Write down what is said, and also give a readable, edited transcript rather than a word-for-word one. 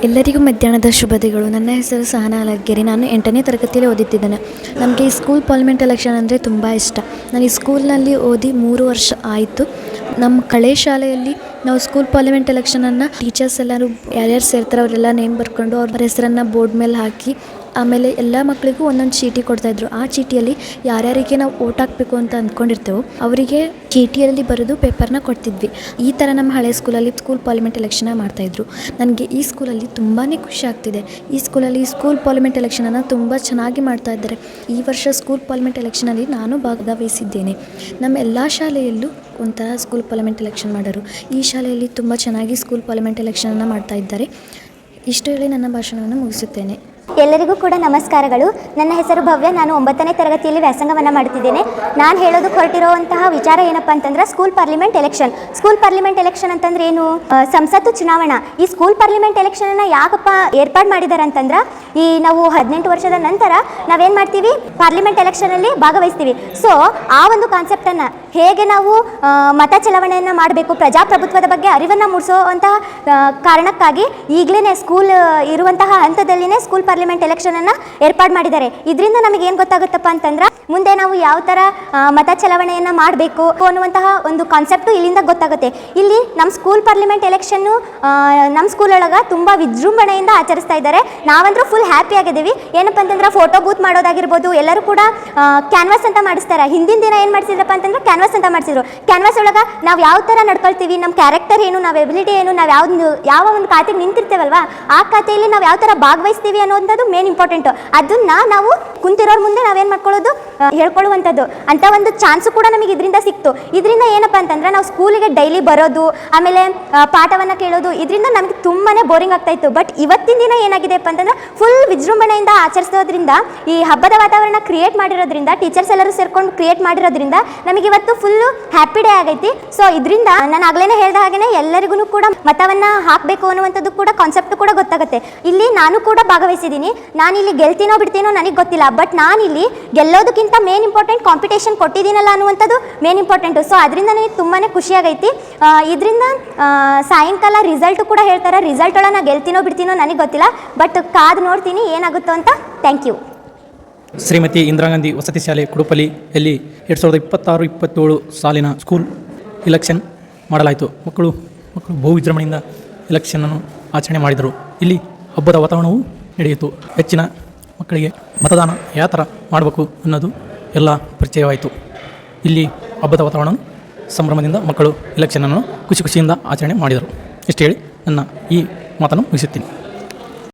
ಎಲ್ಲರಿಗೂ ಮಧ್ಯಾಹ್ನದ ಶುಭದಿಗಳು. ನನ್ನ ಹೆಸರು ಸಹನಾ ಅಲಗ್ಗೆರೆ. ನಾನು 8ನೇ ತರಗತಿಯಲ್ಲಿ ಓದುತ್ತಿದ್ದೇನೆ. ನನಗೆ ಈ ಸ್ಕೂಲ್ ಪಾರ್ಲಿಮೆಂಟ್ ಎಲೆಕ್ಷನ್ ಅಂದರೆ ತುಂಬ ಇಷ್ಟ. ನಾನು ಈ ಸ್ಕೂಲ್ನಲ್ಲಿ ಓದಿ 3 ವರ್ಷ ಆಯಿತು. ನಮ್ಮ ಕಳೆ ಶಾಲೆಯಲ್ಲಿ ನಾವು ಸ್ಕೂಲ್ ಪಾರ್ಲಿಮೆಂಟ್ ಎಲೆಕ್ಷನನ್ನು ಟೀಚರ್ಸ್ ಎಲ್ಲರೂ ಯಾರ್ಯಾರು ಸೇರ್ತಾರೆ ಅವರೆಲ್ಲ ನೇಮ್ ಬರ್ಕೊಂಡು ಅವ್ರ ಹೆಸರನ್ನು ಬೋರ್ಡ್ ಮೇಲೆ ಹಾಕಿ ಆಮೇಲೆ ಎಲ್ಲ ಮಕ್ಕಳಿಗೂ ಒಂದೊಂದು ಚೀಟಿ ಕೊಡ್ತಾಯಿದ್ರು. ಆ ಚೀಟಿಯಲ್ಲಿ ಯಾರ್ಯಾರಿಗೆ ನಾವು ಓಟ್ ಹಾಕಬೇಕು ಅಂತ ಅಂದ್ಕೊಂಡಿರ್ತೇವೋ ಅವರಿಗೆ ಚೀಟಿಯಲ್ಲಿ ಬರೆದು ಪೇಪರ್ನ ಕೊಡ್ತಿದ್ವಿ. ಈ ಥರ ನಮ್ಮ ಹಳೆ ಸ್ಕೂಲಲ್ಲಿ ಸ್ಕೂಲ್ ಪಾರ್ಲಿಮೆಂಟ್ ಎಲೆಕ್ಷನ್ನ ಮಾಡ್ತಾಯಿದ್ರು. ನನಗೆ ಈ ಸ್ಕೂಲಲ್ಲಿ ತುಂಬಾ ಖುಷಿ ಆಗ್ತಿದೆ. ಈ ಸ್ಕೂಲಲ್ಲಿ ಸ್ಕೂಲ್ ಪಾರ್ಲಿಮೆಂಟ್ ಎಲೆಕ್ಷನನ್ನು ತುಂಬ ಚೆನ್ನಾಗಿ ಮಾಡ್ತಾ ಇದ್ದಾರೆ. ಈ ವರ್ಷ ಸ್ಕೂಲ್ ಪಾರ್ಲಿಮೆಂಟ್ ಎಲೆಕ್ಷನಲ್ಲಿ ನಾನು ಭಾಗವಹಿಸಿದ್ದೇನೆ. ನಮ್ಮ ಎಲ್ಲ ಶಾಲೆಯಲ್ಲೂ ಒಂಥರ ಸ್ಕೂಲ್ ಪಾರ್ಲಿಮೆಂಟ್ ಎಲೆಕ್ಷನ್ ಮಾಡೋರು. ಈ ಶಾಲೆಯಲ್ಲಿ ತುಂಬ ಚೆನ್ನಾಗಿ ಸ್ಕೂಲ್ ಪಾರ್ಲಿಮೆಂಟ್ ಎಲೆಕ್ಷನನ್ನು ಮಾಡ್ತಾ ಇದ್ದಾರೆ. ಇಷ್ಟು ಹೇಳಿ ನನ್ನ ಭಾಷಣವನ್ನು ಮುಗಿಸುತ್ತೇನೆ. ಎಲ್ಲರಿಗೂ ಕೂಡ ನಮಸ್ಕಾರಗಳು. ನನ್ನ ಹೆಸರು ಭವ್ಯ. ನಾನು 9ನೇ ತರಗತಿಯಲ್ಲಿ ವ್ಯಾಸಂಗವನ್ನು ಮಾಡುತ್ತಿದ್ದೇನೆ. ನಾನು ಹೇಳೋದಕ್ಕೆ ಹೊರಟಿರುವಂತಹ ವಿಚಾರ ಏನಪ್ಪ ಅಂತಂದ್ರೆ school parliament election. School parliament election ಅಂತಂದ್ರೆ ಏನು? ಸಂಸತ್ತು ಚುನಾವಣಾ. ಈ ಸ್ಕೂಲ್ ಪಾರ್ಲಿಮೆಂಟ್ ಎಲೆಕ್ಷನನ್ನು ಯಾಕಪ್ಪ ಏರ್ಪಾಡು ಮಾಡಿದ್ದಾರೆ ಅಂತಂದ್ರೆ ಈ ನಾವು 18 ವರ್ಷದ ನಂತರ ನಾವೇನು ಮಾಡ್ತೀವಿ, ಪಾರ್ಲಿಮೆಂಟ್ ಎಲೆಕ್ಷನಲ್ಲಿ ಭಾಗವಹಿಸ್ತೀವಿ. ಸೊ ಆ ಒಂದು ಕಾನ್ಸೆಪ್ಟನ್ನು ಹೇಗೆ ನಾವು ಮತ ಚಲಾವಣೆಯನ್ನು ಮಾಡಬೇಕು, ಪ್ರಜಾಪ್ರಭುತ್ವದ ಬಗ್ಗೆ ಅರಿವನ್ನು ಮೂಡಿಸುವಂತಹ ಕಾರಣಕ್ಕಾಗಿ ಈಗಲೇ ಸ್ಕೂಲ್ ಇರುವಂತಹ ಹಂತದಲ್ಲಿನೇ ಸ್ಕೂಲ್ ಪಾರ್ಲಿಮೆಂಟ್ ಎಲೆಕ್ಷನನ್ನು ಏರ್ಪಾಡು ಮಾಡಿದ್ದಾರೆ. ಇದರಿಂದ ನಮಗೆ ಏನು ಗೊತ್ತಾಗುತ್ತಪ್ಪ ಅಂತಂದ್ರೆ ಮುಂದೆ ನಾವು ಯಾವ ಥರ ಮತ ಚಲಾವಣೆಯನ್ನು ಮಾಡಬೇಕು ಅನ್ನುವಂತಹ ಒಂದು ಕಾನ್ಸೆಪ್ಟು ಇಲ್ಲಿಂದ ಗೊತ್ತಾಗುತ್ತೆ. ಇಲ್ಲಿ ನಮ್ಮ ಸ್ಕೂಲ್ ಪಾರ್ಲಿಮೆಂಟ್ ಎಲೆಕ್ಷನ್ನು ನಮ್ಮ ಸ್ಕೂಲ್ ಒಳಗೆ ತುಂಬ ವಿಜೃಂಭಣೆಯಿಂದ ಆಚರಿಸ್ತಾ ಇದ್ದಾರೆ. ನಾವಂದ್ರೂ ಫುಲ್ ಹ್ಯಾಪಿ ಆಗಿದ್ದೀವಿ. ಏನಪ್ಪ ಅಂತಂದ್ರೆ ಫೋಟೋ ಬೂತ್ ಮಾಡೋದಾಗಿರ್ಬೋದು, ಎಲ್ಲರೂ ಕೂಡ ಕ್ಯಾನ್ವಾಸ್ ಅಂತ ಮಾಡಿಸ್ತಾರೆ. ಹಿಂದಿನ ದಿನ ಏನು ಮಾಡಿಸಿದ್ರಪ್ಪ ಅಂತಂದ್ರೆ ಕ್ಯಾನ್ವಾಸ್ ಅಂತ ಮಾಡಿಸಿದ್ರು. ಕ್ಯಾನ್ವಾಸ್ ಒಳಗೆ ನಾವು ಯಾವ ಥರ ನಡ್ಕೊಳ್ತೀವಿ, ನಮ್ಮ ಕ್ಯಾರೆಕ್ಟರ್ ಏನು, ನಾವು ಎಬಿಲಿಟಿ ಏನು, ನಾವು ಯಾವ ಒಂದು ಖಾತೆಗೆ ನಿಂತಿರ್ತೇವಲ್ವಾ ಆ ಖಾತೆಯಲ್ಲಿ ನಾವು ಯಾವ ಥರ ಭಾಗವಹಿಸ್ತೀವಿ ಅನ್ನೋಂಥದ್ದು ಮೇನ್ ಇಂಪಾರ್ಟೆಂಟು. ಅದನ್ನು ನಾವು ಕುಂತಿರೋರ ಮುಂದೆ ನಾವೇನು ಮಾಡ್ಕೊಳ್ಳೋದು, ಹೇಳ್ಕೊಳ್ಳುವಂಥದ್ದು. ಅಂಥ ಒಂದು ಚಾನ್ಸು ಕೂಡ ನಮಗೆ ಇದರಿಂದ ಸಿಕ್ತು. ಇದರಿಂದ ಏನಪ್ಪ ಅಂತಂದ್ರೆ ನಾವು ಸ್ಕೂಲಿಗೆ ಡೈಲಿ ಬರೋದು, ಆಮೇಲೆ ಪಾಠವನ್ನು ಕೇಳೋದು, ಇದರಿಂದ ನಮಗೆ ತುಂಬಾ ಬೋರಿಂಗ್ ಆಗ್ತಾಯಿತ್ತು. ಬಟ್ ಇವತ್ತಿನ ದಿನ ಏನಾಗಿದೆಪ್ಪ ಅಂತಂದ್ರೆ ಫುಲ್ ವಿಜೃಂಭಣೆಯಿಂದ ಆಚರಿಸೋದ್ರಿಂದ, ಈ ಹಬ್ಬದ ವಾತಾವರಣ ಕ್ರಿಯೇಟ್ ಮಾಡಿರೋದ್ರಿಂದ, ಟೀಚರ್ಸ್ ಎಲ್ಲರೂ ಸೇರ್ಕೊಂಡು ಕ್ರಿಯೇಟ್ ಮಾಡಿರೋದ್ರಿಂದ ನಮಗೆ ಇವತ್ತು ಫುಲ್ಲು ಹ್ಯಾಪಿ ಡೇ ಆಗೈತಿ. ಸೊ ಇದರಿಂದ ನಾನು ಆಗಲೇ ಹೇಳಿದ ಹಾಗೆ ಎಲ್ಲರಿಗೂ ಕೂಡ ಮತವನ್ನು ಹಾಕಬೇಕು ಅನ್ನುವಂಥದ್ದು ಕೂಡ ಕಾನ್ಸೆಪ್ಟ್ ಕೂಡ ಗೊತ್ತಾಗುತ್ತೆ. ಇಲ್ಲಿ ನಾನು ಕೂಡ ಭಾಗವಹಿಸಿದ್ದೀನಿ. ನಾನು ಇಲ್ಲಿ ಗೆಲ್ತೀನೋ ಬಿಡ್ತೀನೋ ನನಗೆ ಗೊತ್ತಿಲ್ಲ. ಬಟ್ ನಾನಿಲ್ಲಿ ಗೆಲ್ಲೋದಕ್ಕಿಂತ ಮೇನ್ ಇಂಪಾರ್ಟೆಂಟ್ ಕಾಂಪಿಟೇಷನ್ ಕೊಟ್ಟಿದ್ದೀನಲ್ಲ ಅನ್ನುವಂಥದ್ದು ಮೇನ್ ಇಂಪಾರ್ಟೆಂಟು. ಸೊ ಅದರಿಂದ ನನಗೆ ತುಂಬಾ ಖುಷಿಯಾಗೈತಿ. ಇದರಿಂದ ಸಾಯಂಕಾಲ ರಿಸಲ್ಟು ಕೂಡ ಹೇಳ್ತಾರೆ. ರಿಸಲ್ಟ್ ಒಳಗೆ ನಾನು ಗೆಲ್ತೀನೋ ಬಿಡ್ತೀನೋ ನನಗೆ ಗೊತ್ತಿಲ್ಲ. ಬಟ್ ಕಾದು ನೋಡ್ತೀನಿ ಏನಾಗುತ್ತೋ ಅಂತ. Thank you. ಶ್ರೀಮತಿ ಇಂದಿರಾ ಗಾಂಧಿ ವಸತಿ ಶಾಲೆ ಕುಡುಪಲ್ಲಿಯಲ್ಲಿ 2026-27 ಸಾಲಿನ ಸ್ಕೂಲ್ ಇಲೆಕ್ಷನ್ ಮಾಡಲಾಯಿತು. ಮಕ್ಕಳು ಬಹು ವಿಜೃಂಭಣೆಯಿಂದ ಎಲೆಕ್ಷನನ್ನು ಆಚರಣೆ ಮಾಡಿದರು. ಇಲ್ಲಿ ಹಬ್ಬದ ವಾತಾವರಣವೂ ನಡೆಯಿತು. ಹೆಚ್ಚಿನ ಮಕ್ಕಳಿಗೆ ಮತದಾನ ಯಾವ ಥರ ಮಾಡಬೇಕು ಅನ್ನೋದು ಎಲ್ಲ ಪರಿಚಯವಾಯಿತು. ಇಲ್ಲಿ ಹಬ್ಬದ ವಾತಾವರಣ ಸಂಭ್ರಮದಿಂದ ಮಕ್ಕಳು ಎಲೆಕ್ಷನನ್ನು ಖುಷಿಯಿಂದ ಆಚರಣೆ ಮಾಡಿದರು. ಇಷ್ಟು ಹೇಳಿ ನನ್ನ ಈ ಮಾತನ್ನು ಮುಗಿಸುತ್ತೀನಿ.